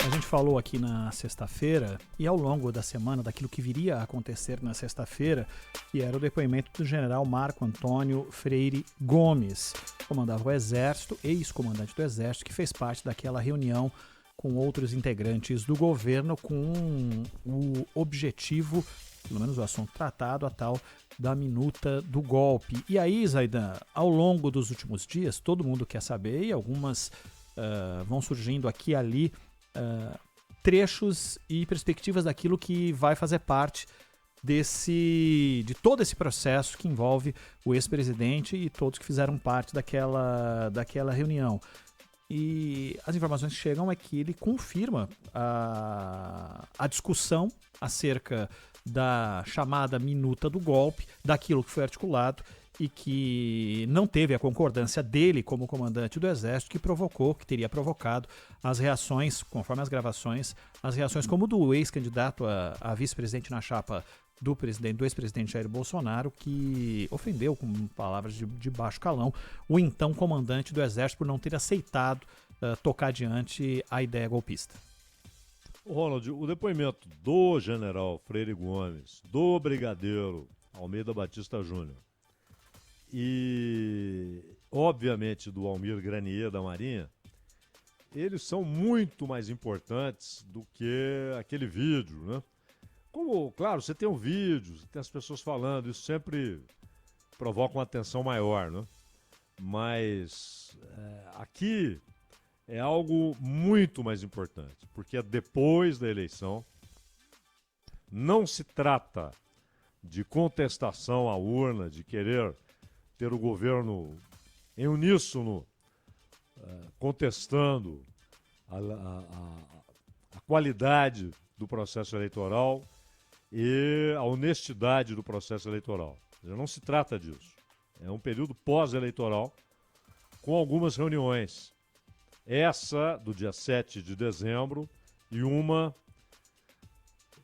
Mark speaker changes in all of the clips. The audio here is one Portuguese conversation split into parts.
Speaker 1: A gente falou aqui na sexta-feira e ao longo da semana daquilo que viria a acontecer na sexta-feira, que era o depoimento do general Marco Antônio Freire Gomes, comandava o Exército, ex-comandante do Exército, que fez parte daquela reunião com outros integrantes do governo com o objetivo, pelo menos o assunto tratado, a tal da minuta do golpe. E aí, Zaidan, ao longo dos últimos dias, todo mundo quer saber e algumas vão surgindo aqui e ali trechos e perspectivas daquilo que vai fazer parte de todo esse processo que envolve o ex-presidente e todos que fizeram parte daquela reunião. E as informações que chegam é que ele confirma a discussão acerca da chamada minuta do golpe, daquilo que foi articulado e que não teve a concordância dele como comandante do Exército, que teria provocado as reações, conforme as gravações, as reações como do ex-candidato a vice-presidente na chapa do ex-presidente Jair Bolsonaro, que ofendeu, com palavras de baixo calão, o então comandante do Exército por não ter aceitado tocar adiante a ideia golpista.
Speaker 2: Ronald, o depoimento do general Freire Gomes, do brigadeiro Almeida Batista Júnior e, obviamente, do Almir Granier da Marinha, eles são muito mais importantes do que aquele vídeo, né? Como, claro, você tem um vídeo, você tem as pessoas falando, isso sempre provoca uma atenção maior, né? Mas aqui é algo muito mais importante, porque é depois da eleição, não se trata de contestação à urna, de querer ter o governo em uníssono contestando a qualidade do processo eleitoral e a honestidade do processo eleitoral. Não se trata disso. É um período pós-eleitoral com algumas reuniões. Essa do dia 7 de dezembro e uma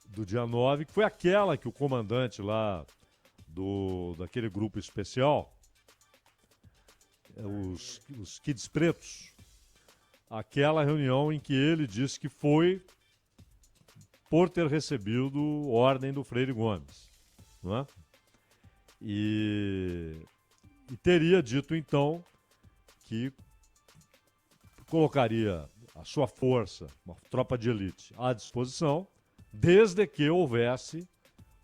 Speaker 2: do dia 9, que foi aquela que o comandante lá daquele grupo especial, os Kids Pretos, aquela reunião em que ele disse que foi por ter recebido ordem do Freire Gomes, não é? E teria dito então que colocaria a sua força, uma tropa de elite, à disposição, desde que houvesse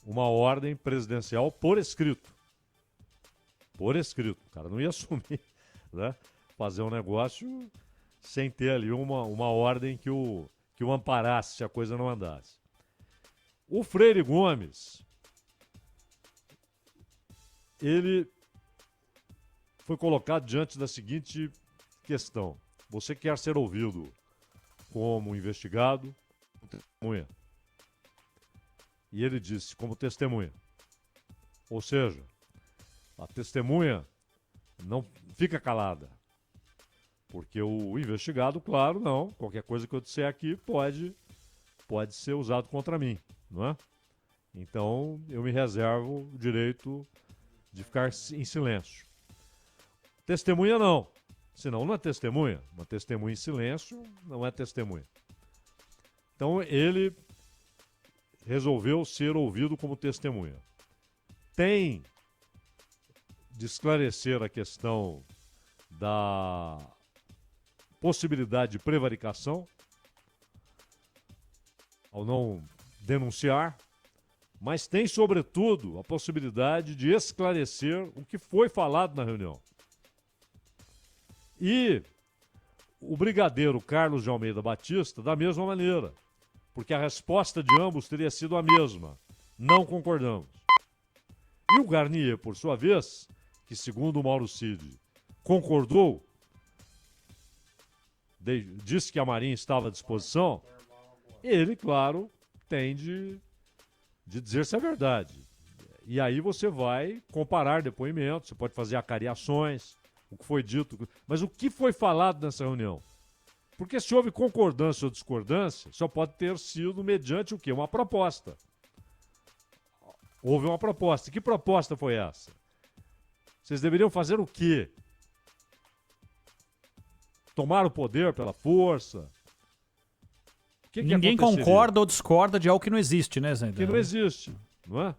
Speaker 2: uma ordem presidencial por escrito. Por escrito. O cara não ia assumir, né? Fazer um negócio sem ter ali uma ordem que o amparasse se a coisa não andasse. O Freire Gomes, ele foi colocado diante da seguinte questão: você quer ser ouvido como investigado, como testemunha? E ele disse, como testemunha. Ou seja, a testemunha não fica calada. Porque o investigado, claro, não. Qualquer coisa que eu disser aqui pode ser usado contra mim, não é? Então, eu me reservo o direito de ficar em silêncio. Testemunha não. Senão não é testemunha. Uma testemunha em silêncio não é testemunha. Então ele resolveu ser ouvido como testemunha. Tem de esclarecer a questão da possibilidade de prevaricação ao não denunciar, mas tem, sobretudo, a possibilidade de esclarecer o que foi falado na reunião. E o brigadeiro Carlos de Almeida Batista, da mesma maneira, porque a resposta de ambos teria sido a mesma. Não concordamos. E o Garnier, por sua vez, que segundo o Mauro Cid concordou, disse que a Marinha estava à disposição, ele, claro, tem de dizer se é verdade. E aí você vai comparar depoimentos, você pode fazer acariações, o que foi dito, mas o que foi falado nessa reunião? Porque se houve concordância ou discordância, só pode ter sido mediante o quê? Uma proposta. Houve uma proposta. Que proposta foi essa? Vocês deveriam fazer o quê? Tomar o poder pela força?
Speaker 1: Ninguém concorda ou discorda de algo que não existe, né, Zé?
Speaker 2: Que não existe, não é?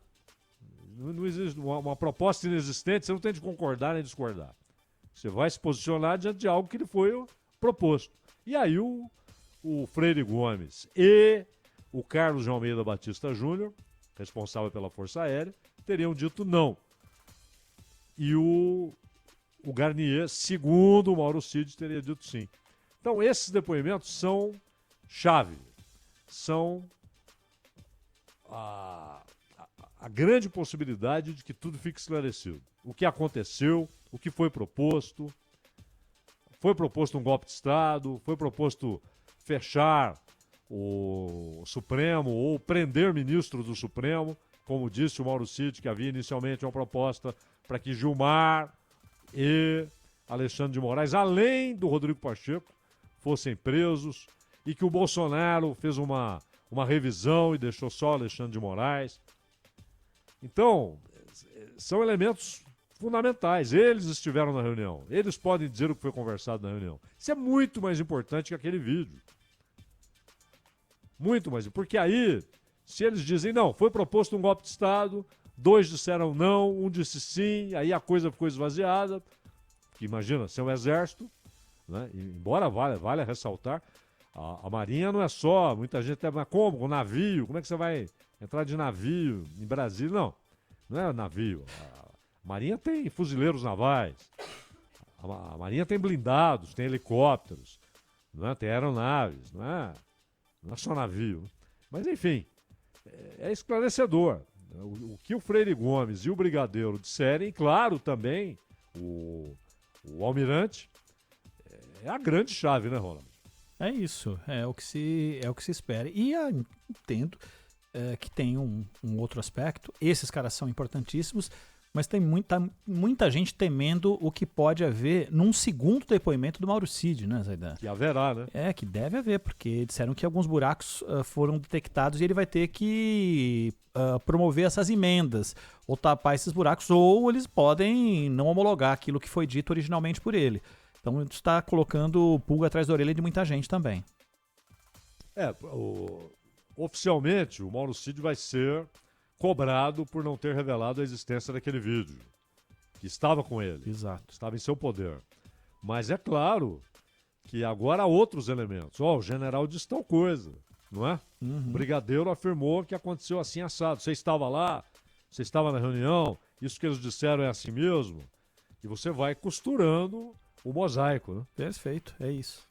Speaker 2: Não existe uma proposta inexistente, você não tem de concordar nem discordar. Você vai se posicionar diante de algo que lhe foi proposto. E aí o Freire Gomes e o Carlos de Almeida Batista Júnior, responsável pela Força Aérea, teriam dito não. E o Garnier, segundo o Mauro Cid, teria dito sim. Então, esses depoimentos são chave. São a grande possibilidade de que tudo fique esclarecido. O que aconteceu, o que foi proposto um golpe de Estado, foi proposto fechar o Supremo ou prender ministros do Supremo, como disse o Mauro Cid, que havia inicialmente uma proposta para que Gilmar e Alexandre de Moraes, além do Rodrigo Pacheco, fossem presos e que o Bolsonaro fez uma revisão e deixou só Alexandre de Moraes. Então, são elementos fundamentais. Eles estiveram na reunião. Eles podem dizer o que foi conversado na reunião. Isso é muito mais importante que aquele vídeo. Muito mais. Porque aí, se eles dizem, não, foi proposto um golpe de Estado, 2 disseram não, 1 disse sim, aí a coisa ficou esvaziada. Porque imagina, ser um exército, né? Embora valha ressaltar, a Marinha não é só, muita gente até, mas como? Com navio? Como é que você vai entrar de navio em Brasília? Não é navio. A Marinha tem fuzileiros navais, a Marinha tem blindados, tem helicópteros, não é? Tem aeronaves, não é só navio. Mas enfim, é esclarecedor. O que o Freire Gomes e o Brigadeiro disserem, claro também, o Almirante, é a grande chave, né, Rolando?
Speaker 1: É isso, é o que se espera. E entendo que tem um outro aspecto. Esses caras são importantíssimos, mas tem muita gente temendo o que pode haver num segundo depoimento do Mauro Cid, né, Zaidan?
Speaker 2: Que haverá, né?
Speaker 1: Que deve haver, porque disseram que alguns buracos foram detectados e ele vai ter que promover essas emendas, ou tapar esses buracos, ou eles podem não homologar aquilo que foi dito originalmente por ele. Então isso está colocando pulga atrás da orelha de muita gente também.
Speaker 2: Oficialmente, o Mauro Cid vai ser cobrado por não ter revelado a existência daquele vídeo, que estava com ele.
Speaker 1: Exato.
Speaker 2: Estava em seu poder. Mas é claro que agora há outros elementos. O general disse tal coisa, não é?
Speaker 1: Uhum.
Speaker 2: O brigadeiro afirmou que aconteceu assim assado. Você estava lá? Você estava na reunião? Isso que eles disseram é assim mesmo? E você vai costurando o mosaico, né?
Speaker 1: Perfeito, é isso.